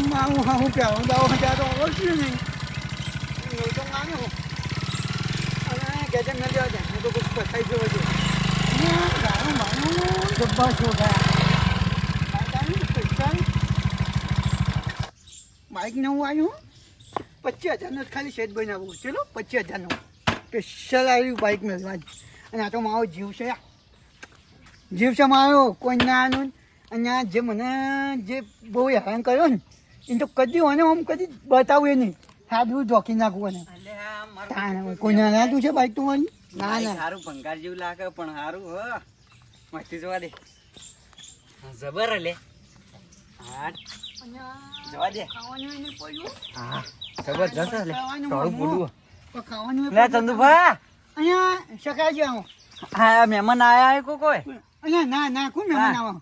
મારું હું કહેવું દાવો ત્યાં તો ઓળખ્યું નહીં હું તો માન્યો અને ગેજે મેં લેવા જાય હું તો કોઈ પછાઈ ગયો છે ગાળું મારું ડબ્બા છો ગયા પૈસા બાઇક નવું આવ્યું 25,000 ખાલી સેટ બનાવવું ચલો 25,000 સ્પેશિયલ આવ્યું બાઇક મેળવા અને આ તો મારો જીવ છે મારો કોઈ ના આનું અને જે મને જે બહુ હેરાન કર્યો ને એ તો કદી મને આમ કદી બતાવું એ નહીં સાદું ઢોકી નાખવું અને કોઈ ના નાતું છે બાઇક તમારી ના ના સારું ભંગાર જેવું લાગે પણ સારું હ મસ્તી જોવા દે જબર લે હા જવા દે હા જબરજસ્ત લે થોડું બોલું લે ચંદુભા અહીંયા શકાય આવો હા મહેમાન આયા હે કોઈ અહીંયા ના કોણ મહેમાન આવો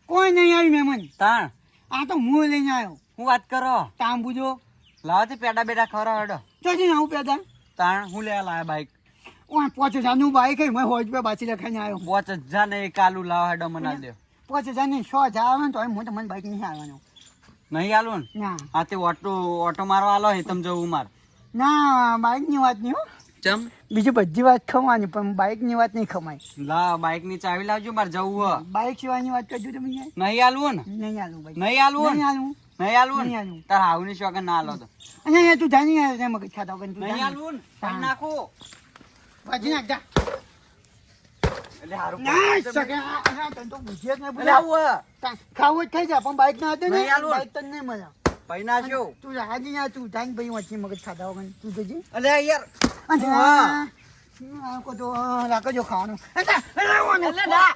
કોઈ નહીં આવ્યું મહેમાન તાણ આ તો હું લઈને આવ્યો હું વાત કરો તાંબુ જો લાવો તે પેડા બેડા ખવડાવ હેડો ચોથી આવું પેદા તાણ હું લેવા લાયા બાઈક 5,000 બાઈક હે મેં 100 રૂપિયા બાચી લખાઈને આવ્યો 5,000 ને કાલુ લાવો હેડો મને દે 5,000 ને 100,000 આવે ને તો હું તમને બાઈક નહીં આવવાનો નહીં આલું ને ના હા તે ઓટો મારવા આલો હે તમ જવું માર ના બાઈક ની વાત નહીં હો ચમ બીજી બધી વાત ખમાવાની પણ બાઈક ની વાત નહીં ખમાય લા બાઈક ની ચાવી લાવજો માર જવું હ બાઈક સિવાયની વાત કરજો તમે નહીં આલવું ને નહીં આલું ભાઈ નહીં આલવું નહીં આલું નહીં આલવું નહીં આલું તાર હાવની શોખન ના આલો તો અને તું જાણી આવ્યો મગજ ખાતા વગર તું નહીં આલવું ને પાણી નાખો ભાજી નાખ જા એટલે હારું ના સકે આ તને તો બુજે જ નહીં એટલે બોલાવું આવું ખાવું જ થઈ જાય પણ બાઈક ના હતી ને નહીં આલું. બાઈક તને નહીં મળે પૈ નાખ્યો તું હાજી ના તું જાણ ભાઈ વચ્ચે મગજ ખાતા વગર તું જજે અલે યાર હા કો તો રાખજો ખાવાનું એટલે ના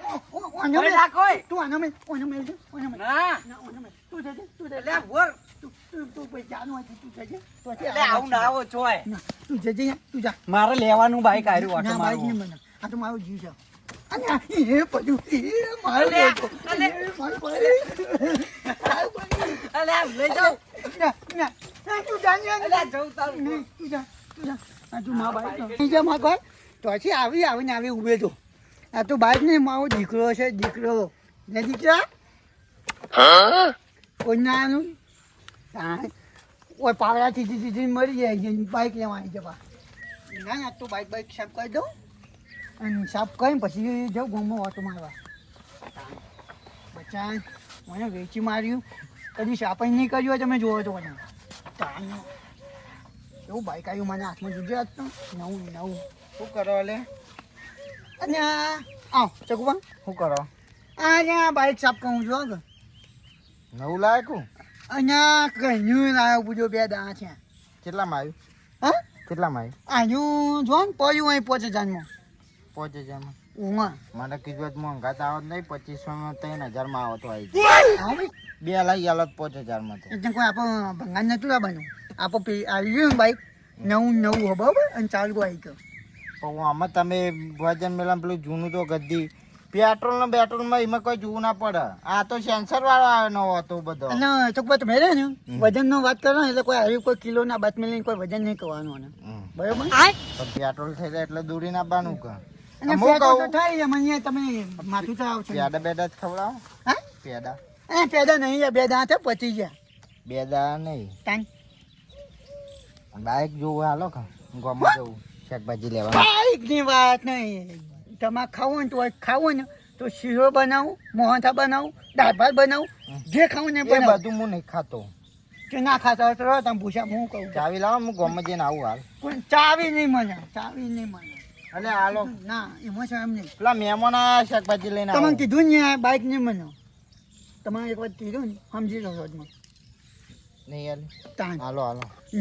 ઓનો અરે નાખો તું ઓનો મેલ ના તું જજે એટલે બોલ તું પૈસા નું તું જજે એટલે આવું ના આવો ચોય તું જજે તું જા મારે લેવાનું બાઈક આર્યું ઓટો ના બાઈક નહીં મારવું મને આ તો મારો જીવ છે અને એ બધું એ મારો બેટો અલે. એ મારો ભાઈ અલે લઈ જાઓ ના તું જાણ અલે જવું તારું નહીં તું જા આ તું મા બાઈક નહીં જા મા ઘર તો પછી આવીને ઉભે તો આ તો બાઈક નહીં મારો દીકરો છે દીકરો ને દીકરા કોઈ ના આનું ઓય પાવડા થી મરી જાય બાઈક લેવાની જવા ના ના તો બાઈક સાફ કરી દઉં અને સાફ કરીને પછી જાઉં ગામમાં ઓટો મારવા બચ્ચા મને વેચી માર્યું કદી સાફ નહીં કર્યું હોય તમે જોવો તો મને એવું બાઈક આવ્યું મને હાથમાં જોજો આજ તો નવું શું કરો લે અને આવ ચકુબા શું કરો આ બાઈક સાફ કરું છું આગળ નવું લાયકું અહીંયા કહીયું લાવ્યો પૂજો 2 દાણા છે કેટલામાં આવ્યું હા કેટલામાં આનું જો ને પડ્યું અહીં 5,000 5,000માં માં મને કીધું મોંઘા તો આવત નહીં 2,500 3,000 આવતો આવી આવી બે લઈ આલો 5,000 તો એટલે કોઈ આપણો ભંગાર નતું લાવવાનું આપણે આવી ગયું બાઈક નવું હો બરાબર અને ચાલુ આવી ગયો પણ આમાં તમે વજન મેળા પેલું જૂનું તો ગદ્દી પેટ્રોલમાં એમાં કોઈ જોવું ના પડે આ તો સેન્સર વાળો આવ્યો હતો બધો અને ચોકબા તમે રે ને વજનનો વાત કરો એટલે કોઈ આવી કોઈ કિલો ના બાત મેળવીને કોઈ વજન નહીં કરવાનું અને બરાબર પણ પેટ્રોલ થઈ જાય એટલે દૂરી ના બાનું કે અને પેટ્રોલ તો થાય છે મને તમે માથું તો આવશે પેડા બેડા જ ખવડાવો હા પેડા પેદા નહીં 2 દાંત પતી ગયા બે દા નહીં તાન બાઈક જોવું હાલો કે ગામમાં જવું શાકભાજી લેવા બાઈક ની વાત નહીં તમારે ખાવું ને તો શીરો બનાવું મોહનથા બનાવું દાળ ભાત બનાવું જે ખાવું ને એ બનાવું બધું હું નહીં ખાતો કે ના ખાતા હોય તો રહો તમે પૂછા હું કહું ચાવી લાવો હું ગામમાં જઈને આવું હાલ કોઈ ચાવી નહીં મળે એટલે હાલો ના એમાં છે એમ નહીં પેલા મહેમાન શાકભાજી લઈને તમને આવો કીધું ને બાઈક નહીં મને તમારે એક વાર કીધું ને સમજી લો રોજમાં નહીં યાર તાન હાલો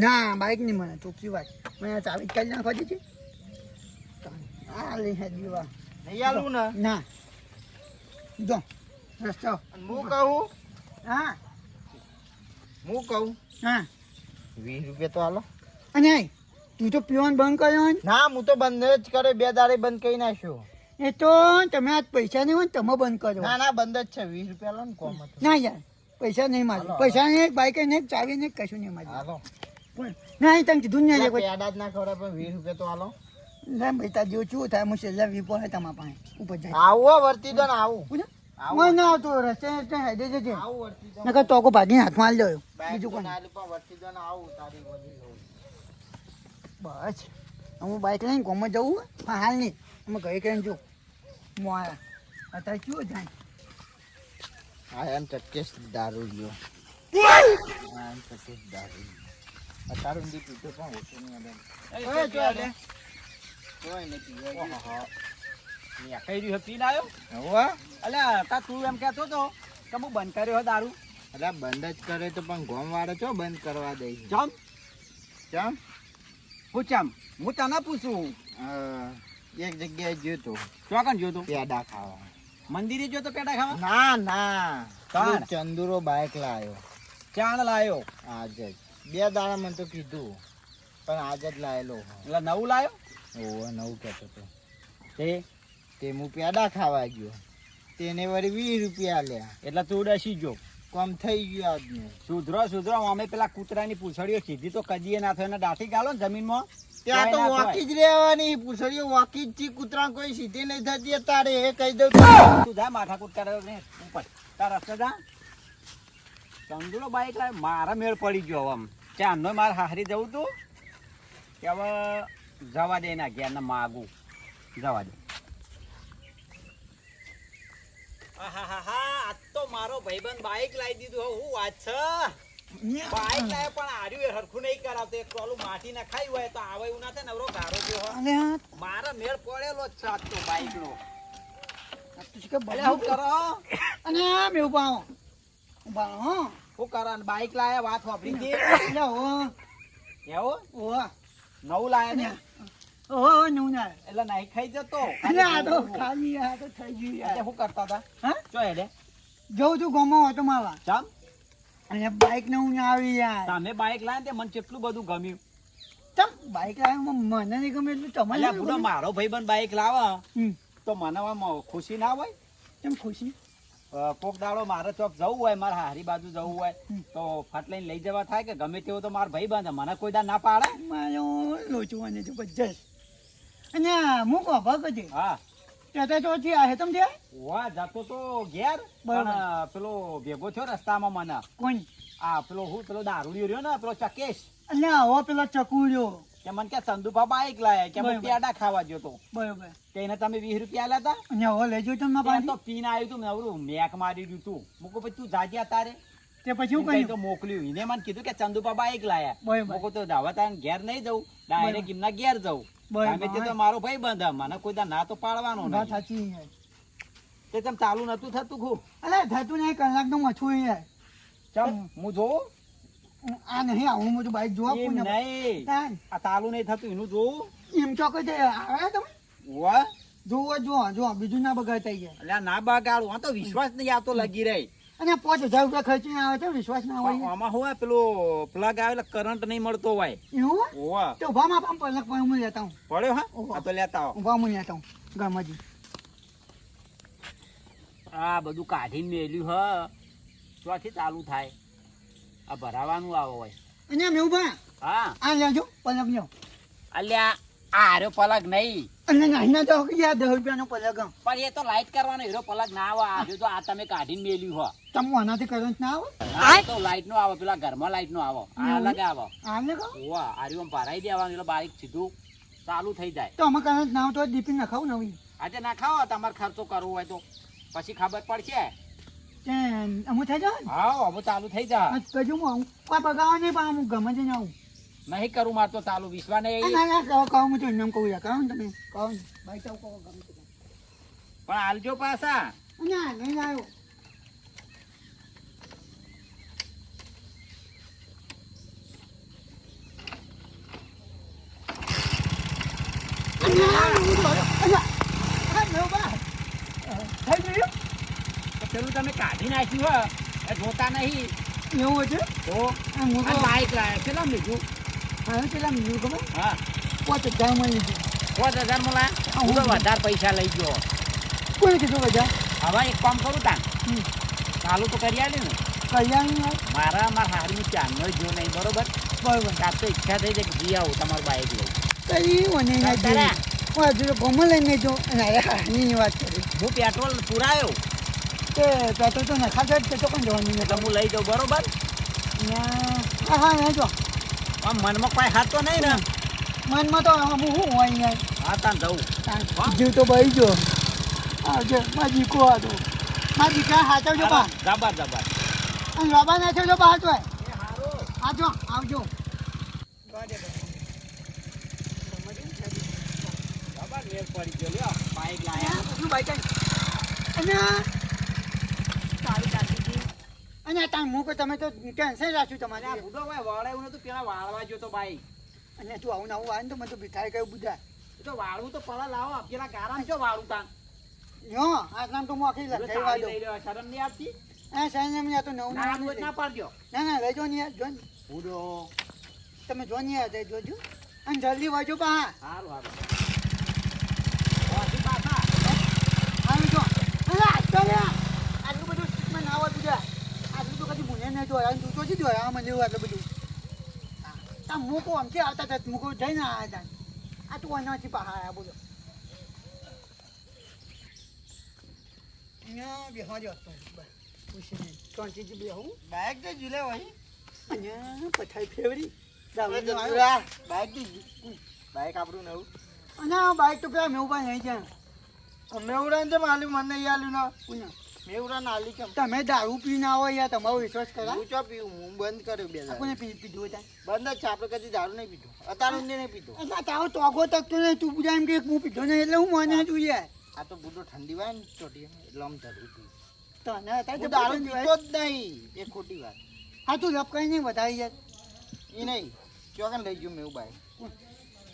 ના બાઈક નહીં મને ચોખ્ખી વાત મને ચાવી જ કાઢી નાખવા દીધી હા લઈ હે દીવા નહીં આલું ને ના જો રસ્તો હું કહું હા હા 20 રૂપિયા તો હાલો અને તું તો પીવાનું બંધ કર્યો ને ના હું તો બંધ જ કરે 2 દાડે બંધ કરી નાખ્યો એ તો તમે આજ પૈસા નહીં હોય ને તમે બંધ કરો ના બંધ જ છે 20 રૂપિયા લો ને કોમ ના યાર પૈસા નહીં મારે પૈસા નહીં બાઈક નહીં ચાવી નહીં કશું નહીં મારે હાલો ના તને કીધું ને પેડા જ ના ખવડાવે પણ 20 રૂપિયા તો હાલો ના ભાઈ તાર જેવું શું થાય હું છેલ્લા વીપો હોય તમારા પાસે ઉપર જાય આવો વર્તી દો ને આવું હું ના આવતો રસ્તે રસ્તે હેડે જજે આવું વર્તી દો નકર તોકો ભાગીને હાથમાં આલી દો બાઈક બીજું તો કોઈ ના આલી પણ વર્તી દો ને આવું તારી વધી લઉં બસ હું બાઇક લઈને ગોમાં જવું હોય પણ હાલ નહીં અમે ઘરે કરીને જો હું આવ્યા અત્યારે કયો જાય આ એમ ચક્કેશ દારૂ લ્યો આ એમ ચક્કેશ દારૂ તારું દી પીતો પણ ઓછું નહીં આવે ઓય, જો લે. કોઈ નથી ઓહો. મેં કઈ રહ્યું પીને આવ્યો હવે અલ્યા તા તું એમ કહેતો તો કે હું બંધ કર્યો હો દારૂ અરે બંધ જ કરે તો પણ ગોમ વાળો છો બંધ કરવા દે છે ચમ ચમ પૂછામ હું તને પૂછું એક જગ્યાએ ગયો તો ચોકન જોતો પેડા ખાવા મંદિરે જો તો પેટા ખાવા ના ના તાણ. પેલો ચંદુરો બાઈક લાયો ચાણ લાયો આજે જ 2 દાડા મને તો કીધું પણ આજે જ લાયેલો એટલે નવું લાયો ઓવો નવું કહેતો તો તે તે હું પેડા ખાવા ગયો તેને વળી 20 રૂપિયા લ્યા એટલે તું ડસી જો કમ થઈ ગયું આજનું સુધરો અમે પેલા કૂતરાની પૂંછડીઓ કીધી તો કદીએ ના થાય એને દાઠી ગાલો ને જમીનમાં ત્યાં તો તોય ના વાકી જ રહેવાની પૂછડીઓ વાકી જ થી કૂતરા કોઈ સીધી નહીં થતી તારે એ કહી દઉં થાય. તું જા માથાકૂટ કરે ને ઉપર તાર રસ્તે જા ચંદુલો બાઈક લાવે મારા મેળ પડી ગયો હવે આમ ચાંદનો મારે હારી જવું તું કે હવે જવા દે ના ઘેર ને માગું જવા દે આજ તો મારો ભાઈબંધ બાઈક લાવી દીધું હું વાત છે બાઈક લાવે પણ આર્યું એ હરખું નહીં કરાવતો એક ટોલું માટી ના ખાઈ હોય તો આવે એવું ના થાય નવરો ગારો જેવો હોય. અલે હા મારા મેળ પડેલો જ છે આજ તો બાઈક નો આ તો શું કે એટલે શું કરો અને આમ એવું પાવો ઉભા હો શું કરો અને બાઈક લાયા વાત વાપરી હતી એટલે હો એવું ઓવા નવું લાયા ને ઓહો નું ના એટલે નહીં ખાઈ જતો અરે આ તો ખાલી આ તો થઈ ગયું એટલે યાર શું કરતા હતા હા ચો હેડે જઉં છું ગોમાં ઓટો મારવા ચમ અને બાઈક ને હું ના આવી યાર તમે બાઈક લાયા ને તે મને કેટલું બધું ગમ્યું ચમ બાઈક લાવ્યો મને નહીં ગમે એટલું તમારે અલ્યા બુડો મારો ભાઈબંધ બાઈક લાવે હમ તો મને આમ ખુશી ના હોય કેમ ખુશી કોક દાડો મારે ચોક જવું હોય મારે હારી બાજુ જવું હોય હમ. તો ફટ લઈને લઈ જવા થાય કે ગમે તેવો તો મારો ભાઈબંધ મને કોઈ દા ના પાડે મારો લોચુવાને જબરજસ્ત અને હું કહો ભગત હા ત્યાં ચોથી આ હેતમ થયા વાહ જતો તો ઘેર બરાબર. પણ પેલો ભેગો થયો રસ્તામાં મને કોણ આ પેલો હું પેલો દારૂડિયો રહ્યો ને પેલો ચકેશ અલ્યા હો પેલો ચકુર્યો કે મને કે ચંદુભા બાઈક લાયા કે હું બરાબર. પેડા ખાવા ગયો તો બરોબર કે એને તમે 20 રૂપિયા આલ્યા હતા અને હો લઈ જજો તમે ત્યાં તો પાછી પીને આવ્યું તું નવરું મેક મારી દીધું તું મૂકો પછી તું જાજ્યા તારે તે પછી હું કઈ તો કહ્યું મોકલ્યું એને મને કીધું કે ચંદુભા બાઈક લાયા બરાબર. મૂકો તો દાવા તારે ઘેર નહીં જવું ડાયરેક્ટ એમના ઘેર જવું બરાબર. તમે તે તો મારો ભાઈ બંધ મને કોઈ દા ના તો પાડવાનો વાત નહીં સાચી યાર તે તેમ ચાલુ નતું થતું ખૂબ અલે થતું નહીં કલાકનું મછું યાર ચમ હું જોઉં આ નહીં આવું બધું બાઈક જોવા એમ કોઈને નહીં તાન. આ ચાલુ નહીં થતું એનું જોવું એમ ચોક્કસ આવે તમે વાહ જોવો જો બીજું ના બગાડતા યાર અલ્યા ના બગાડું આ તો વિશ્વાસ નહીં આવતો લગી રહી અને 5000 રૂપિયા ખર્ચીને આવે છે વિશ્વાસ ના હોય આમાં હોય પેલો પ્લગ આવે કરંટ નહીં મળતો હોય એવું હોય? ઓવા તો ઉભા માં પલક પર હું લેતા હું પડ્યો હા ઓહો. આ તો લેતા આવો ઉભા હું લેતા હું ગામમાંથી આ બધું કાઢીને મેલ્યું હ ચોથી ચાલુ થાય આ ભરાવાનું આવો હોય અને એમ એવું ભા હા આ લેજો પલક લ્યો અલ્યા આ રહ્યો પલગ નહીં અને નાના તો યાર 10 રૂપિયાનો પલક પણ એ તો લાઈટ કરવાનો હીરો પલગ ના આવે આ રહ્યો તો આ તમે કાઢીને મેલ્યું હો તમે આનાથી કરંટ ના આવે આ તો લાઈટ નો આવે પેલા ઘરમાં લાઈટ નો આવો આ અલગ આવો આને કહો ઓવા આ રહ્યું આમ ભરાઈ દેવાનું એટલે બાઈક સીધું ચાલુ થઈ જાય તો અમે કરંટ ના આવતો દીપી નખાવું નવી આજે ના ખાઓ તમારે ખર્ચો કરવો હોય તો પછી ખબર પડશે તે અમુ થઈ જાય હા હવે ચાલુ થઈ જા કજુ હું આવું કોઈ બગાવા નહીં પણ હું ગમે જઈને આવું નહીં કરું માર તો ચાલુ વિશ્વા નહીં ના ના કહો હું તો એમ કહું યાર કહો ને તમે કહો ને ભાઈ તો કહો ગમે તે પણ હાલજો પાછા ના નહીં આવ્યો પેલું તમે કાઢી નાખ્યું હો એ જોતા નહીં એવું છે તો હું આ બાઈક લાયા કેટલા લીધું હવે પેલા મિલું ગમે હા 5000 માં લીધું 5000 માં લાયા હું તો વધારે પૈસા લઈ ગયો કોને કીધું બધા હવે એક કામ કરું તાન હમ. ચાલુ તો કરી આલે ને કલ્યાણ મારા હારની ચાંદનો જો નહીં બરોબર બરોબર આ તો ઈચ્છા થઈ જાય કે જી આવું તમારું બાઈક લઈ કઈ મને ના તારા. હજુ તો ગમે લઈને જો ની વાત કરી હું પેટ્રોલ પુરાયો તો તે પેટ્રોલ તો નખાશે જ, તે તો પણ જવાનું એટલે નથી. હું લઈ જાઉં બરોબર. હા હા નહીં જો આમ મનમાં કોઈ હાથ તો નહીં ને? મનમાં તો હું શું હોય અહીંયા હા તાન જવું. જીવ તો બળી ગયો. આવજો મારા દીકો હતો, મારા દીકરા સાચવજો પા, જબર જબર. અને બાબા નાખજો પા હાચો. એ હારું. આવજો આવજો. જબર વેર પડી ગયો લ્યો. બાઈક લાયા. શું બાઈક અને અને તાર મૂકો તમે તો ટેન્શન રાખ્યું તમારે. આ બુડો ભાઈ વાળાયું નતું, પેલા વાળવા ગયો તો બાઈક. અને તું આવું આવું આવે ને તો મને તો ભીખાઈ ગયું બધા. એ તો વાળવું તો પેલા લાવો, પેલા ગારા જો વાળું તાન. યો આટલામ તો હું આખી લખાઈ વાળો. લઈ રહ્યો, શરમ નહીં આવતી? સાઈન એમ તો નવું ના નવું ના પાડજો. ના લઈ જો ને યાર, જો ને. બુડો. તમે જો ને યાર, જોજો અને જલ્દી વાજો પા. હારું હારું. વાજી પાછા. આવી જો અરે આટલો લે આટલું બધું સ્ટીકમાં ના હોય બીજા. આટલું તો કદી ભૂને નહીં જોયા, તું તો જ જોયા મને એવું આટલું બધું. તા મૂકો આમથી આવતા હતા, મૂકો જઈને આવ્યા હતા. આ તું એનાથી પા આયા બોલો. અહીંયા બેહવા જો તો બસ પૂછી નહીં શાંતિથી બેહું. બાઈક તો જુલે હોય. અહીંયા પથારી ફેવરી દાવડી બાઈક થી બાઈક આપણું નવું. અને આ બાઈક તો પેલા મેઉભાઈ નહીં છે. મેવડાને જેમ આલ્યું મને નહીં આલ્યું ના. પુના મેવડાને આલી કેમ? તમે દારૂ પીને આવો યાર, તમારો વિશ્વાસ કરા. હું ચો પીવું, હું બંધ કર્યો 2 દાડા. કોને પીધું હતા બંધ જ છે, આપણે કદી દારૂ નહીં પીધું. અત્યારે નહીં પીધું. એટલે તારો ટોગો તકતો નહીં, તું પૂજા એમ કે હું પીધો નહીં એટલે હું મને જોઈએ. આ તો બુડો ઠંડી વાય ને ચોટી એટલે આમ ચડવું હતું. તને અત્યારે હું દારૂ પીતો જ નહીં, એ ખોટી વાત. હા તું લપકાઈ નહીં વધારી યાર. એ નહીં ચોકન લઈ ગયું મેવું બાઈક.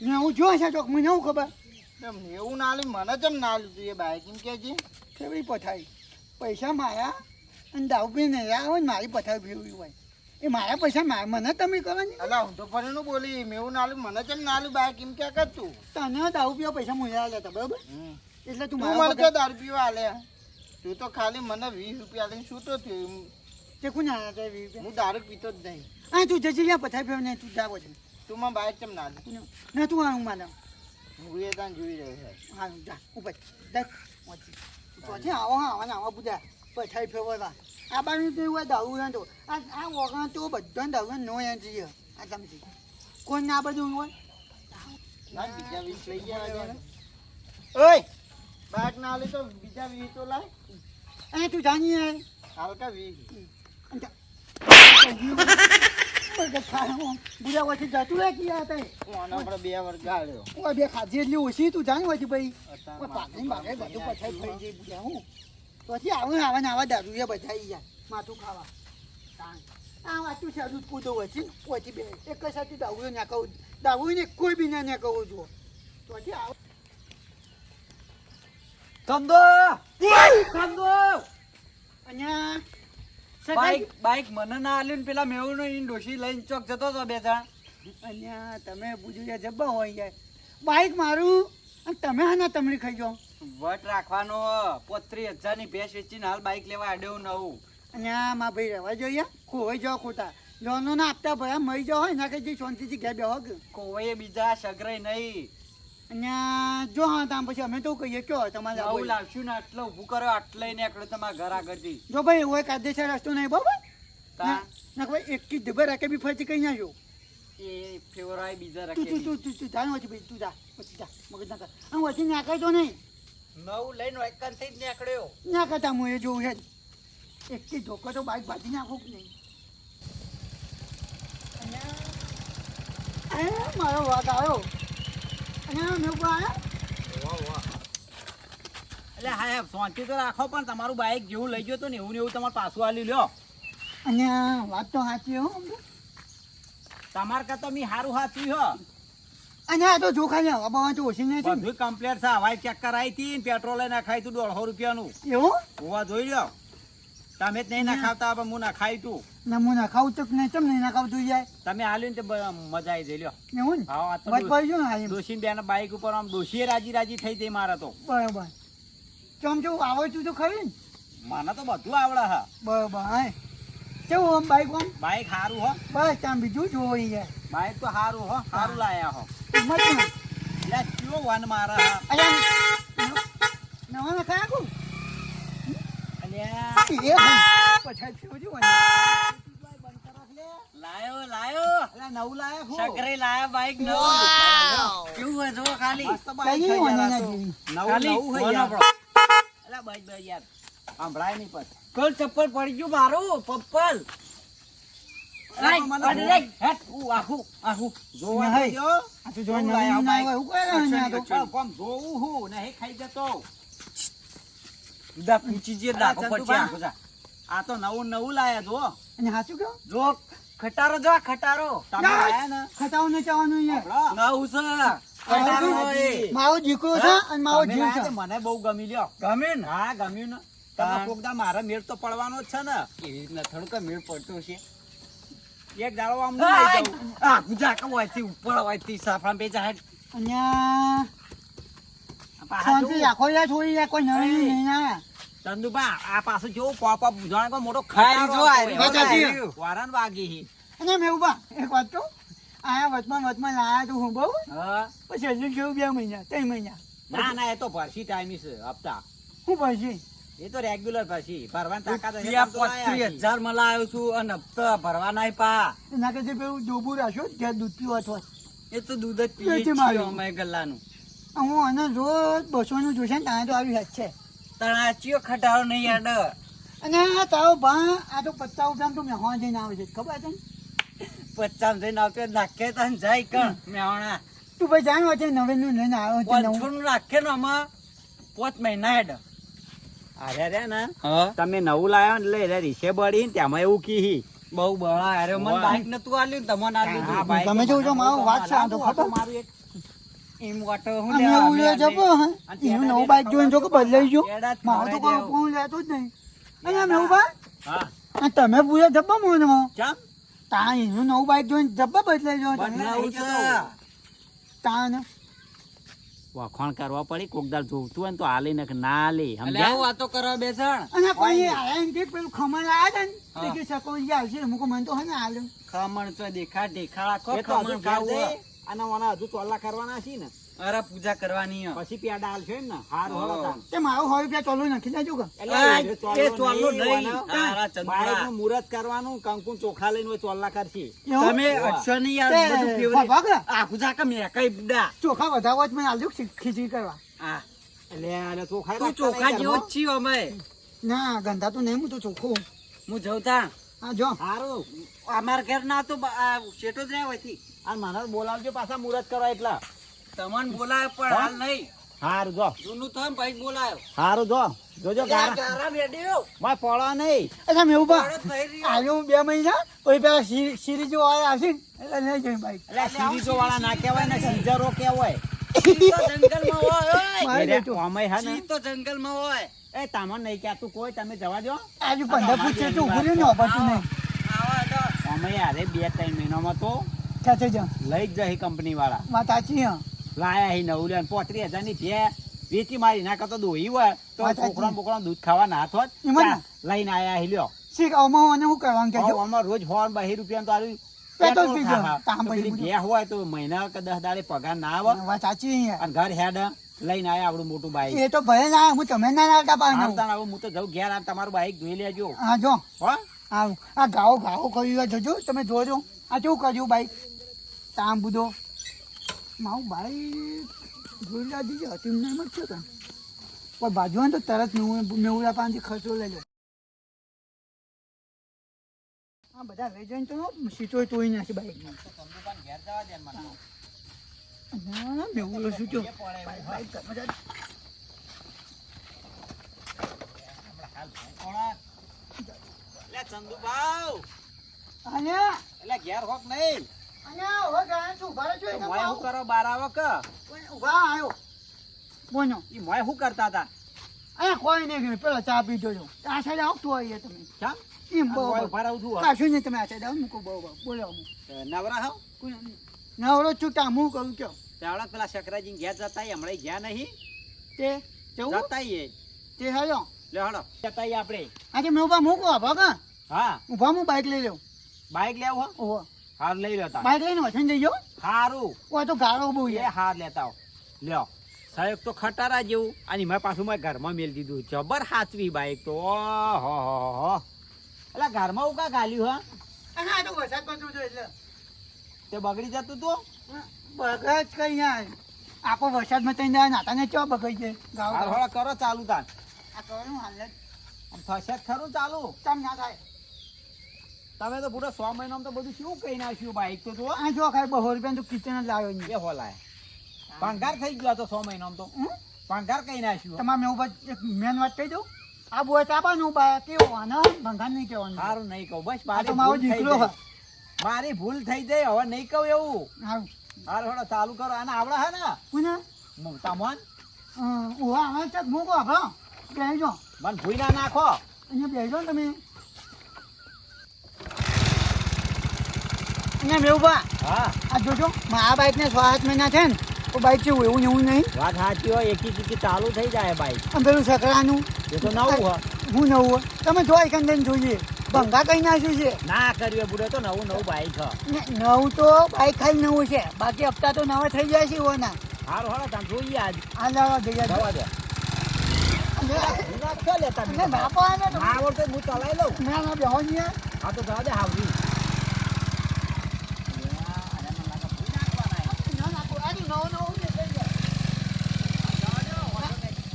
મેં હું જો છે ચોક મને હું ખબર મેવું ના આલ્યું, મને જેમ ના આલ્યું તું એ બાઈક એમ કે છે. ફેવરી પથારી પૈસા માયા અને દારૂ પી નહીં આવે ને મારી પથારી ફેવરી હોય એ મારા પૈસા મને તમે કરો ને. અલા હું તો ફરીનું બોલી, મેવું ના આલ્યું, મને જેમ ના આલ્યું બાઈક એમ કે કર તું. તને દારૂ પીવા પૈસા મુયા લેતા બરોબર, એટલે તું તું મને મારા તો દારૂ પીવા આલે. તું તો ખાલી મને 20 રૂપિયા લઈને શું તો થયું? તે કોને આવ્યા હતા 20 રૂપિયા? હું દારૂ પીતો જ નહીં. હા તું જજે યાર પથારી ફેવરી નહીં, તું જા પછી તું મને બાઈક કેમ ના આલ્યું? ના તું આવું માને. હું એ તાન જોઈ રહ્યો છે. હા જા ઉપર પછી આવો હા આવા આવા બધા પથારી ફેરવા આ બાજુ તો એવું દારૂ ના તો આ વગર તો બધા દારૂ નો યાર જઈએ આ તમે કોઈ ના બધું હોય લાય બીજા 20 લઈ ગયા રાજા. ઓય બાઈક ના આલી તો બીજા 20 તો લાય. અને તું જાણી યાર હાલકા 20. બુરા પછી જતું રહે ગયા હતા હું આના પર 2 વાર ગાળ્યો. ઓય બે ખાધી એટલી ઓછી તું જાણી હોય ભાઈ અત્યારે પાકડી બાગે બધું પછાઈ ફરી જાય બુરા હું પછી આવું આવા ને આવા દારૂ એ બધા યાર માથું ખાવા આ વાતું છે દૂધ કૂદો હોય છે પછી બે એક જ સાથે દારૂ ના કહું દારૂ ને કોઈ બી ના કહું છું પછી આવ કંદો કંદો. અહીંયા બાઈક મને ના આલ્યું ને પેલા મેવું નો ડોશી લઈને ચોક જતો હતો 2 જણ. અહીંયા તમે પૂછ્યું જબ્બા હોય યાર બાઈક મારું અને તમે હા તમને ખાઈ જાઓ વટ રાખવાનો 35,000 ની ભેંસ વેચીને હાલ બાઈક લેવા આડ્યો નવું. અને આ માં ભાઈ રહેવા જોઈએ ખોવાઈ જાઓ ખોટા લોનો ના આપતા ભયા મરી જાઓ હોય ના કઈ શાંતિથી ઘેર બેહો કે કોઈ બીજા સગરાઈ નહીં. અને જો હા તામ પછી અમે તો કહીએ કયો તમારે નવું આવું લાવશું ને આટલો ઊભું કર્યો આટલે નીકળ્યો તમારા ઘર આગળથી. જો ભાઈ હોય કાયદેસર રસ્તો નહીં બરાબર તા ના ભાઈ એક કી ડબ્બા રાખે બી ફરતી કઈ ના જો એ ફેવરાય બીજા તું તું રાખે. તું તું તું જાણ હોય ભાઈ તું જા પછી જા મગજ ના કર આમ વચ્ચે નાખાય તો નહીં નવું લઈને વાયકન થઈ જ નીકળ્યો. ના કરતા હું એ જોઉં છે એક કી ધોકો તો બાઈક ભાજી નાખું કે નહીં અને મારો વાઘ આવ્યો અને મેં આવ્યા એટલે હા શાંતિ તો રાખો પણ તમારું બાઈક જેવું લઈ ગયો તો ને એવું ને એવું તમારે પાછું આલી લ્યો. અને વાત તો સાચી હો તમાર કરતા મી હારું હાચું હો. અને આ તો જોખા ને હવા બવા તો ઓછી નહીં છે બધું કમ્પ્લીટ છે. હવાઈ ચેક કરાવી હતી પેટ્રોલ નખાઈ તું 150 રૂપિયાનું એવું હોવા જોઈ લ્યો. તમે જ નહીં નખાવતા પણ હું નખાઈ તું. ના હું નાખાવું તો નહીં ચમ નહીં નાખાવું તું જાય તમે આલ્યું ને તે મજા આવી જઈ લ્યો. એવું ને હા વાત પડી ગયું ને હા એમ ડોશી બેન બાઈક ઉપર આમ ડોશીએ રાજી થઈ જઈ મારા તો. બરાબર ચમ જેવું આવડતું તો ખરી ને મને તો બધું આવડે હા. બરાબર હા કેવું આમ બાઈક આમ બાઈક સારું હો. બસ આમ બીજું જોઈ જાય બાઈક તો સારું હો. સારું લાયા હો. કિંમત નહીં એટલે કયો વન મારા હા. અલ્યા નવા નખાયા કું અલ્યા પછી થયું છે મને. લાયો લાયો અલા નવું લાયા હું શકરે લાયા બાઈક નવું કેવું હોય જો ખાલી મસ્ત બાઈક કઈ થઈ વાંધો ગયા ના તો. જેવી. નવું ખાલી નવું હે ફોન યાર. આપણો. અલા બાઈક યાર સંભળાય નહીં પછી. કોલ ચપ્પલ પડી ગયું મારું પપ્પલ અલા, મને અરે રે, હેટ, આખું આખું જોવા હે. દેજો. આ તો જો નવું નવું લાયા ના બાઈક. હોય, એવું કરે ને આ તો. પણ કોમ જોવું હું નહીં ખાઈ જતો. દા પૂછી જે દાખો અલા, પડશે ચંદુભા. આખું જા. આ તો નવું નવું લાયા જો અને સાચું કહો? જો ખટારો જો આ ખટારો તમે ના. લાયા ને ખટાવું નહીં જવાનું અહીંયા. આપણો. નવું છે ખટારો હોય. મારો દીકરો છે અને મારો તમે જીવ લાયા છે. તે મને બહુ ગમી લ્યો. ગમે ને હા ગમ્યું ને તમે કોકદા મારા મેળ તો પડવાનો જ છે ને એવી રીતના થોડુંક મેળ પડતો છે એક દાડો આમ નહીં લઈ જાઉં. આ ગુજાકા હોયથી ઉપર હોયથી સાફરામ બે જાય અહીંયા પાછા શાંતિ જોવું. રાખો યાર, છોડી યાર, કોઈ નવી એ. નહીં આયા. ચંદુભા આ પાછું જેવું પોપ અપ જાણે કોઈ મોટો ખાઈ જો આ ખટારો વાત સાચી. હતો. વારાન વાગી હી. અને મેહુબા, એક વાત કહું? આયા વચમાં લાયા તો હું બહુ હા. પછી હજી કેવું 2 મહિના 3 મહિના ના ના એ તો ભરસી ટાઈમ છે હપ્તા હું પછી એ તો રેગ્યુલર ભરસી ભરવાની તાકાત હશે રૂપિયા તો લાયા 35,000 માં લાવ્યો છું અને હપ્તા ભરવા નાય પા એના કરતા પેલું ડોબું રાખ્યો ત્યાં દૂધ પીવા છો એ તો દૂધ જ પીએ એ તે છીએ માર્યું. અમે ગલ્લાનું હું આને રોજ 200 નું જોશે ને ત્યાં તો આવી હાથ છે. તણાચીઓ ખટારો નહીં યાદ અને આ તારો ભા આ તો 50 રૂપિયા તો મેં જઈને આવે છે ખબર છે ને? 50 જઈને આવતો નાખે તને જાય કણ મેહોણા તું ભાઈ જાણો છે નવેનું લઈને આવ્યો છે 500 નવું. નું નાખે ને આમાં 5 મહિના હેડ અરે રે ને હા તમે નવું લાયા ને એટલે રીસે બળી ને તેમાં એવું કી બહુ બળા અરે મને વાહ. બાઈક નતું આલ્યું ને તમને આલ્યું હા, હતું. બાઈક તમે જો મારો વાત છે આ તો આ તો ખબર? મારું એક એમ વાટો હું અમે લેવા એવું લે જબો હે એનું નવું બાઈક જોઈને જો કે બદલાઈ ગયો એડા જ મારું તો ખવડાવી કોઈ લેતો જ નહીં. અને આમ એવું બા હા આ તમે પૂરા જબ્બા મોનમાં ચમ તા એનું નવું બાઈક જોઈને જબ્બા બદલાઈ ગયો તમે. બનાવું છે તા ને વખાણ કરવા પડી કોકદાર જોવતું હોય ને તો આલે ને ના આલે એટલે સમજ્યા આવું વાતો કરવા બેસણ અને કોઈ આયા એમ કે પેલું ખમણ આયા હતા ને હા. તે કે સકોજી આવશે ને મુકો મને તો હે ને આલ્યું. ખમણ તો દેખાડા કો એ તો હજુ ખમણ ઘેર ખાવું જઈ અને મને હજુ ચોલ્લા કરવાના છે ને અરે પૂજા કરવાની હે. પછી પેડા આલશે ને હારું હા. હળો તાન. તે મારો 100 રૂપિયા ચાલુ નાખી દેજો કે એટલે એ ચોલ્લો નહીં. વાના. હારા ચંદ્રા. બાળકનું મુહૂર્ત કરવાનું કંકુ ચોખા લઈને હોય ચોલ્લા કરશે એવું? તમે અક્ષર નહીં યાર તે બધું ફેવરેટ. ભગા કે? આ પૂજા કે મેં કઈ બુડા ચોખા વધારવા જ મને આલ્યું ખીચડી કરવા. આ એટલે આને ચોખા તું ચોખા જેવો જ છીએ અમે ના ગંધા તો નહીં હું તો ચોખ્ખું. હું જઉં તા હા જો હારું અમાર ઘેર ના તો શેઠો જ રહ્યા હોયથી અને મને બોલાવજો પાછા મુહૂર્ત કરવા એટલા તમને બોલાયો પણ હાલ નહીં હારું જો જૂનું તો ભાઈ બોલાયો હારું જો જોજો ગારા ગારા બેડ્યો મારે પડવા નહીં અચ્છા મેવું બા પડત નહીં રહ્યો. આવ્યું 2 મહિના પછી પેલા સિરીજ વાળા આવશે ને એટલે લઈ જઈ બાઈક. એટલે સિરીઝો વાળા ના કહેવાય ને સીઝરો કહેવાય ચીતો જંગલમાં હોય ઓય. મારે એટલે લેતું. આમાંય હે ને ચીતો જંગલમાં હોય એ તમને નહીં કહેતું કોઈ તમે જવા દો આજુ 15 ફૂટ છે તો ઉભું રહ્યું ને ઓભાતું નહીં. આવા તો અમે અરે 2-3 મહિનામાં તો ચાચે જા લઈ જ જાય કંપની વાળા વાત સાચી હા. લાયા હી નવું લે 35,000 ની ભે વેચી મારી ના કરતો દોહી હોય તો વાત સાચી. છોકરા બોકરા દૂધ ખાવા ના હોત એમાં ને? લઈને આયા હી લ્યો શીખ આમાં મને શું કરવાનું હવે કહેજો. આમાં રોજ હોર 2 રૂપિયા તો આલ્યું પેટ્રોલ પેટ્રોલ પીજો. ખાવા. કામ તો પછી પેલી બીજું. ભે હોય તો મહિના કે 10 દાડે પગાર ના આવે વાત સાચી અહીંયા. અને ઘર હેડ લઈને આયા આપણું મોટું બાઈક એ તો ભલે ના હું તમે ના લાવતા પાછું. આવતા આવું હું તો જઉં ઘેર આ તમારું બાઈક જોઈ લેજો હા જો હો આવું આ ગાઓ કર્યું હોય જોજો તમે જોજો આ કેવું કર્યું બાઈક તામ બુધો મારું બાઈક જોઈ લાગી હતી એમને એમ જ છે કાં પણ બાજુ હોય ને તો તરત મેવડા પાસેથી ખર્ચો લઈ લો. હા બધા લઈ જઈને તો સીટો તોડી નાખી બાઈકમાં. ના ના મેવડો શું થયો? બાઈક મજા લે ચંદુભાઉ અને એટલે ઘેર હોક નહીં અને હવે ગયા છું ઉભા રહેજો તો મોય શું કરો બાર આવો કે ઉભા આવ્યો બોનો ઈ મોય શું કરતા હતા અહીંયા કોઈ નહીં પેલા ચા પી જોજો આ સાઈડ આવતું હોય તમે કેમ એમ બહુ મોય ઉભા રહું છું કાશું નહીં તમે આ સાઈડ આવો મૂકો બહુ બોલો નવરા હો નવરો ચૂકતા હું કરું કયો તાવડા પેલા શકરાજી ઘેર જતા હમણાં ગયા નહીં તે જવું જતા તે હાલો લે હડો જતા આપણે આજે મેં ઉભા મૂકો ભગા હા ઉભા હું બાઈક લઈ લઉં બાઈક લેવું હો ઓહો હાર લઈ લેતા બાઈક લઈને વસન જઈ જાઓ હારું ઓય તો ગાળો બહુ એ યાર હાર લેતા આવો લ્યો સાહેબ તો ખટારા જેવું અને મેં પાછું મેં ઘરમાં મેલ દીધું જબર હાચવી બાઈક તો ઓહો એટલે ઘરમાં હું કા ગાલ્યું હા અને આ તો વરસાદ પડતું હતું એટલે તે બગડી જતું તું બગડ કઈ યાર આપો વરસાદમાં તઈ નાતા ને ચો બગડી છે ગાવ હળહળ કરો ચાલુ તાન આ કરવાનું હાલત આમ થશે જ ખરું ચાલુ તમ ના થાય તમે તો પૂરો 100 મહિનામાં તો બધું શું કહી નાખ્યું બાઈક તો જુઓ આ જો ખાલી 200 રૂપિયા તો કિચન જ લાવ્યો નહીં એ હોલાય ભંગાર થઈ ગયો તો 100 મહિનામાં તો ભંગાર કહી નાખ્યું તમારે મેં ઉપર એક મેન વાત કહી દઉં આ બોય ચાપાનું બા કેવો આના ભંગાર નહીં કહેવાનું સારું નહીં કહું બસ આ તો મારી મારો ભૂલ થઈ દીકરો જાય. મારી ભૂલ થઈ જાય હવે નહીં કહું એવું હારું હારું હળો ચાલુ કરો અને આવડે હે ને પુના તમોન ઓવા આવે છે મૂકો આપણો બેસજો મને ભૂઈ ના નાખો અહીંયા બેસજો ને તમે અહીંયા મેવબા હા આ જોજો આ બાઈક ને 6-7 મહિના છે ને તો બાઈક છે એવું ને એવું નહીં વાત સાચી હોય એકી ચાલુ થઈ જાય બાઈક આમ પેલું સકરાનું એ તો નવું હોય હું નવું હોય તમે જો એકંદર જોઈએ ભંગા કઈ નાખ્યું છે ના કર્યું બુડે તો નવું બાઈક ને નવું તો બાઈક ખાલી નવું છે બાકી હપ્તા તો નવા થઈ જાય છે એના હારું હળો તમે જોઈએ આજ આ લાવા જગ્યા જવા દે વિરાટ ક્યાં લેતા ને બાપો આવે તો ના આવડતો હું ચલાવી લઉં ના ના બેહો નહીં હા તો જવા દે હાવરી ના ના કોઈ આની નવો નવો ને થઈ જાય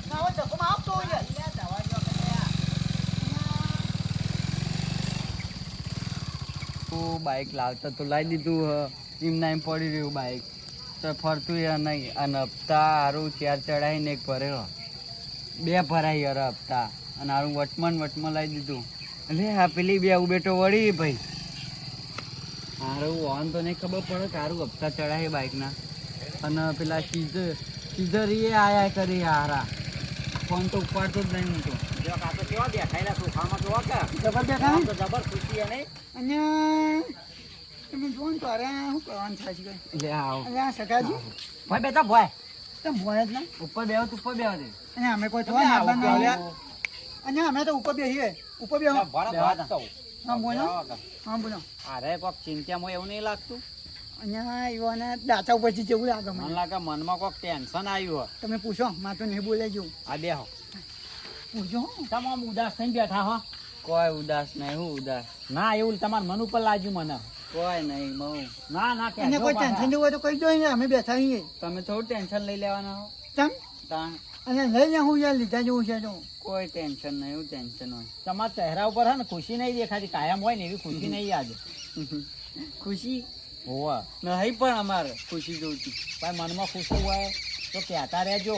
નવો ધક્કો આપતો હોય બાઈક લાવતા તો લાવી દીધું એમ પડી રહ્યું બાઈક તો ફરતું નહીં અને હપ્તા હારું 4 ચડાવીને એક ભર્યો 2 ભરાઈ યાર હપ્તા અને હારું વટમાં લાવી દીધું એટલે આ પેલી બે બેટો વળી ભાઈ હારું ઓન તો નહીં ખબર પડે કે હારું હપ્તા ચડાવે બાઈકના અને પેલા સીઝર એ આયા કરી હારા ફોન તો ઉપાડતો જ નહીં હું તો જો કાતો કેવા દેખાયેલા સોફામાં જોવા કે જબર દેખાય તો જબર ખુશી નહીં અને તમે જોવો ને તો અરે શું કરવાનું થાય છે લે આવો અરે આ સગાજી ભાઈ બેટા ભાઈ તમે ભોય જ ના ઉપર બેહો તો ઉપર બેહો દે અને અમે કોઈ થવા ના બનાવીએ અને અમે તો ઉપર બેહીએ ઉપર બેહો હા બોલો હા બોલો અરે કોક ચિંતામાં એવું નહીં લાગતું અહીંયા યુવાના દાંતા ઉપરથી જેવું લાગે મને મને લાગે મનમાં કોક ટેન્શન આવ્યું તમે પૂછો માં તો નહીં બોલે જેવું આ બેહો પૂછો તમે આમ ઉદાસ થઈને બેઠા હો કોઈ ઉદાસ નહીં હું ઉદાસ ના એવું તમારા મન ઉપર લાગ્યું મને કોઈ નહીં મઉ ના ના અને કોઈ ટેન્શન જેવું હોય તો કહી દો ને અમે બેઠા છીએ તમે થોડું ટેન્શન લઈ લેવાના હો તમ તાણ અને લઈ લે હું યાર લીધા જેવું છે તો કોઈ ટેન્શન નહીં એવું ટેન્શન હોય તમારા ચહેરા ઉપર હે ને ખુશી નહીં દેખાતી કાયમ હોય ને એવી ખુશી નહીં આજે ખુશી હોવા નહીં પણ અમારે ખુશી જોઈતી ભાઈ મનમાં ખુશી હોય તો કહેતા રહેજો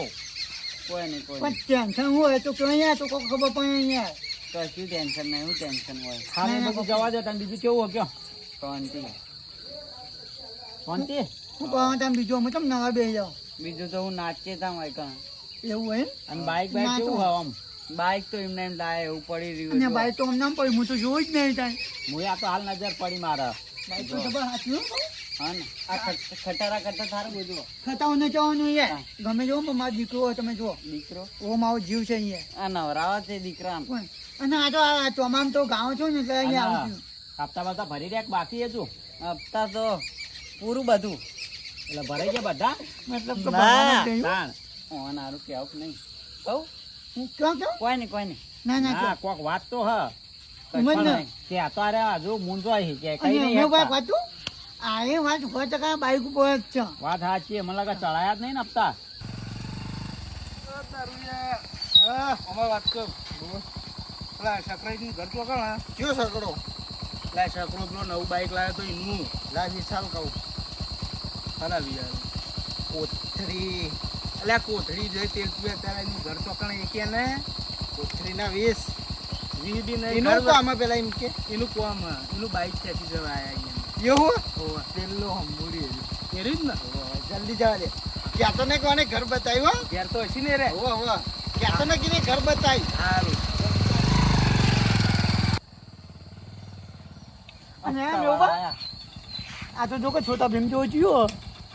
કોઈ નહીં કોઈ પણ ટેન્શન હોય તો ક્યાં યાર તો કોઈ ખબર પડે યાર કશું ટેન્શન નહીં એવું ટેન્શન હોય ખાલી બધું જવા દે તને બીજું કેવું હોય કયો શાંતિ શાંતિ હું કહો તમે બીજું અમે તમે નવા બેસી જાઓ બીજું તો હું નાચે તા હોય કાં એવું હોય અને બાઈક કેવું હોય આમ બાઈક તો એમને એમ લાય એવું પડી અને રહ્યું બાઈક તો અમને પડી હું તો જોઉં જ નહીં ત્યાં હું આ તો હાલ નજર પડી મારા બાઈક તો ખબર સાચું હા ને આ ખટારા કરતા થારું બધું ખતાઓ ને જવાનું યાર ગમે જો પણ મારો દીકરો હોય તમે જુઓ દીકરો ઓ મારો જીવ છે અહીંયા આ નવરાવા છે દીકરા કોઈ. અને આ તો આ ચોમામ તો ગામ છો ને એટલે અહીંયા આવું છું હપ્તા બધા ભરી રહ્યા કે બાકી હતું હપ્તા તો પૂરું બધું એટલે ભરાઈ ગયા બધા મતલબ તો ભણવાનું જ નહીં. તાણ ઓન હારું કેવું કે નહીં કહું હું ક્યાં ક્યાં કોઈ નહીં કોઈ નહીં ના ના ના ક્યાં કોક વાત તો હ એમ જ ને. કે આ તો અરે હજુ મૂંઝવાય છે કે કઈ અને નહીં મેં વાત હપ્તા. વાંચું આ એ વાત 100% બાઈક ઉપર જ છે વાત સાચી મને લાગે ચડાયા જ નહીં ને હપ્તા અમાર વાત કર પેલા સકરાઈનું ઘર તો કણ કયો સકડો લા શકરો પેલો નવું બાઈક લાવ્યો તો એનું લા વિશાલ કહું હલાવી યાર કોથરી એટલે આ કોથળી જોઈ તેલ પીવે ત્યારે એનું ઘર ચોકણ એકે ને કોથરીના 20 વીડી નહીં એનું તો આમાં પેલા એમ કે એનું કોમ એનું બાઈક ખેંચી જવા આયા એવું અહીંયા પેલો હંબુરી એરી જ ને જલ્દી જવા દે ક્યાં તો ને કોને ઘર બતાવ્યું ઘેર તો હસી ને રે હો હો ક્યાં તો ને કીને ઘર બતાવ્યું સારું અને એમ એવું બા? આ તો જો કે છોટા ભીમ જેવો થયો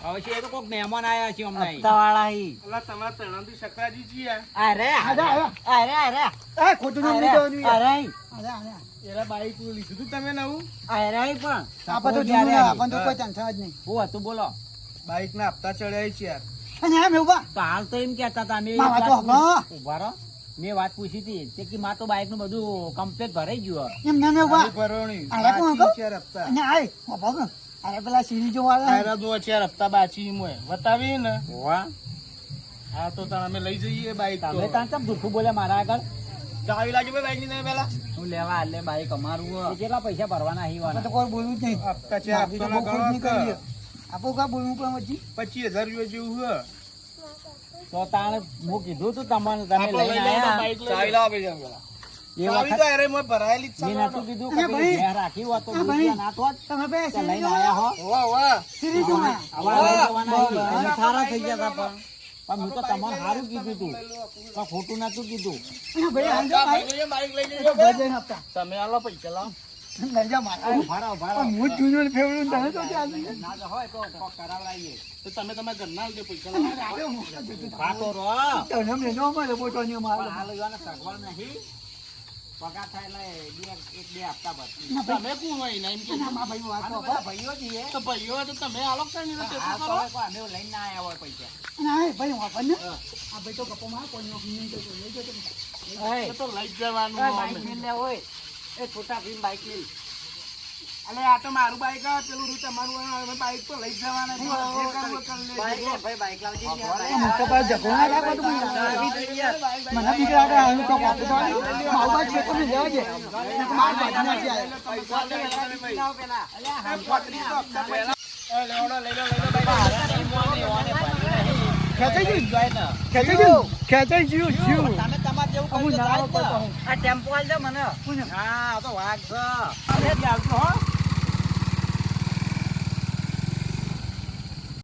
હવે છે એ તો કોક મહેમાન આયા છે હમણાં હપ્તાવાળા હી એટલે તમારા તણાવથી સકરાજી છીએ અરે અરે એ ખોટું નામ નહીં દેવાનું યાર. અરે અરે અરે એરા બાઈક લીધું તું તમે નવું અરે પણ આપણે તો જૂનું ના આપણને તો કોઈ ટેન્શન જ નહીં હું હતું બોલો બાઈક ના હપ્તા ચડ્યા છે યાર અને આ મેવબા તો હાલ તો એમ કહેતા હતા મેં મારા તો હમણાં. ઉભા રહો મેં વાત પૂછી હતી તે કે માં તો બાઈક નું બધું કમ્પ્લીટ ભરાઈ ગયું એમ ના મેવબા ભરવણી આલા કોણ હતો? 4 હપ્તા અને આય બાપા કે અરે પેલા સિરીજો વાળા આયરા જો 4 હપ્તા બાચી મોય બતાવી ને વાહ હા તો તાણ અમે લઈ જઈએ બાઈક તો તમે ત્યાં કેમ જૂઠું બોલે મારા આગળ ચાવી લાજો બે બાઈક ની પેલા હું લેવા હાલે બાઈક અમારું હે. એ કેટલા પૈસા ભરવાના આપણે હીવાના તો કોઈ બોલવું જ નહીં હપ્તા 4 આપણે તો બહુ ખોટ નહીં કરીએ. આપો કા બોલવું પણ વચ્ચે 25000 રૂપિયા જેવું હે તો તાણે હું કીધું તું તમને તમે આપણે લઈ લઈને લઈએ તો આયા બાઈક ચાવી લાવો બે પેલા એ ચાવી વખત તો અરે મોય ભરાયેલી જ મેં નતું કીધું કે અરે પેલી ભાઈ. ઘેર રાખી હોત તો હા ભાઈ. દૂધિયા ના થોત. તમે બે તો લઈને સિરીજો આયા હો વાહ વાહ સિરીજો માં હવે લઈ જવાના વાહ, ઈ. વાહ. અમે થારા થઈ ગયા હતા પણ હું તો તમને સારું કીધું તું પણ ખોટું નતું કીધું અને ભાઈ હાલ જો ભાઈ બાઈક લઈ એ તો જઈએ ભજન આપતા તમે આલો પૈસા લાવો લઈ જા મારા ભાડા ભાડા પણ હું જૂનો ને ફેવડું ને તને તો ચાલ ના તો હોય તો કોક કરાવડાવીએ તો તમે તમારા ઘરના આવજો પૈસા લાવો ખાતો રહો તને મેં ન મળે બોટો ને પણ મારો હાલ યુવાને સગવડ નહીં પગાર થાય એટલે એક બે હપ્તા ભરતી ના ભાઈ તમે કોણ હોય ને એમ કે ના, મારા ભાઈ વાત અમે તો બધા ભાઈઓ છીએ તો ભાઈઓ હોય તો તમે આલો કઈ નહીં તો હાલ ટેકો તો કરો હવે કોઈ અમે લઈને ના આવ્યા હોય પૈસા અને આ ભાઈ વાપર ને આ ભાઈ તો ગપ્પો માર કોઈ નો નહીં તો લઈ જતો એ તો લઈ જ જવાનું બાઈક અમે. લઈને હોય એ છોટા ભીમ બાઈક લઈ અલે આ તો મારું બાઈક આ પેલું રૂ તમારું આ અમે બાઈક તો લઈ જ જવાના છે. જે કરવું હોય કરી લેજો. બાઈક લે ભાઈ બાઈક લાવજે હું તો ભાઈ જગો ના લાગો તો મને બીક લાગે આનું તો વાપર તો મારું ભાઈ છે તો મેં લેવા દે માર બાજુ નથી આવ્યો એ લેવડો લઈ લો બાઈક. ખેંચાઈ ગયું ખેંચાઈ ગયું જીવ તમે તમારે જેવું અમુક કરજો, નાણાં જાય કરતો ને. આ ટેમ્પો આલજો મને કોને? હા આ તો વાઘ છે આવજો હો